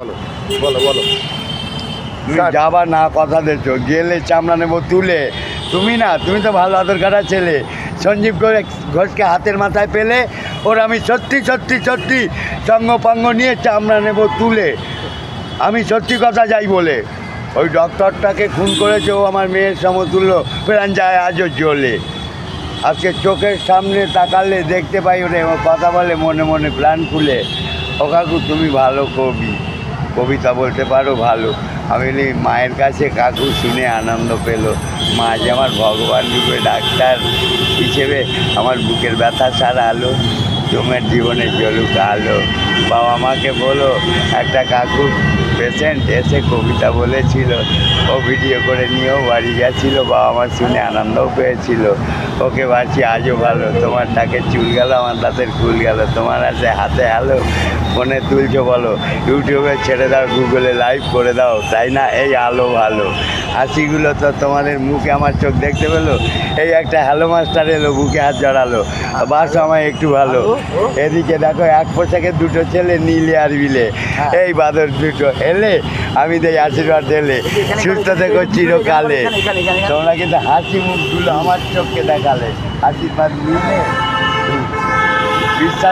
বলো বলো বলো তুমি যাবার না কথা দিচ্ছ, গেলে চামড়া নেবো তুলে। তুমি তো ভালো আদর কাটা ছেলে। সঞ্জীব ঘোষকে হাতের মাথায় পেলে ওর আমি সত্যি সত্যি সত্যি সঙ্গপাঙ্গ নিয়ে চামড়া নেবো তুলে। আমি সত্যি কথা যাই বলে। ওই ডক্টরটাকে খুন করেছে, ও আমার মেয়ের সমতুল্য, প্রাণ যায় আজও জ্বলে। আজকে চোখের সামনে তাকালে দেখতে পাই ওরে, ও কথা বলে মনে মনে প্রাণ খুলে। ও কাকু তুমি ভালো কবি, কবিতা বলতে পারো ভালো। আমি বলি মায়ের কাছে কাকু শুনে আনন্দ পেল। মা যে আমার ভগবান রূপে ডাক্তার হিসেবে আমার বুকের ব্যথা সারালো, তোমার জীবনে জ্বলুক আলো। বাবা মাকে বলো একটা কাকু পেশেন্ট এসে কবিতা বলেছিল, ও ভিডিও করে নিয়েও বাড়ি গেছিলো, বাবা মা শুনে আনন্দও পেয়েছিল। ওকে বাঁচি আজও ভালো, তোমার ডাকে চুল গেল, আমার দাঁতের ফুল গেল, তোমার আছে হাতে আলো, ফোনে তুলছো বলো, ইউটিউবে ছেড়ে দাও, গুগলে লাইভ করে দাও, তাই না এই আলো ভালো। হাসিগুলো তো তোমাদের মুখে আমার চোখ দেখতে পেলো। এই একটা হ্যালো মাস্টার এলো, বুকে হাত জড়ালো, বাস আমায় একটু ভালো। এদিকে দেখো এক পোশাকে দুটো ছেলে নীলে আর বিলে, এই বাদর দুটো এলে আমি দেই আশীর্বাদ দিলে, সুস্থ থেকো চিরকালে। তোমরা কিন্তু হাসি মুখগুলো আমার চোখকে দেখালে, আশীর্বাদ নিলে বিশ্বাস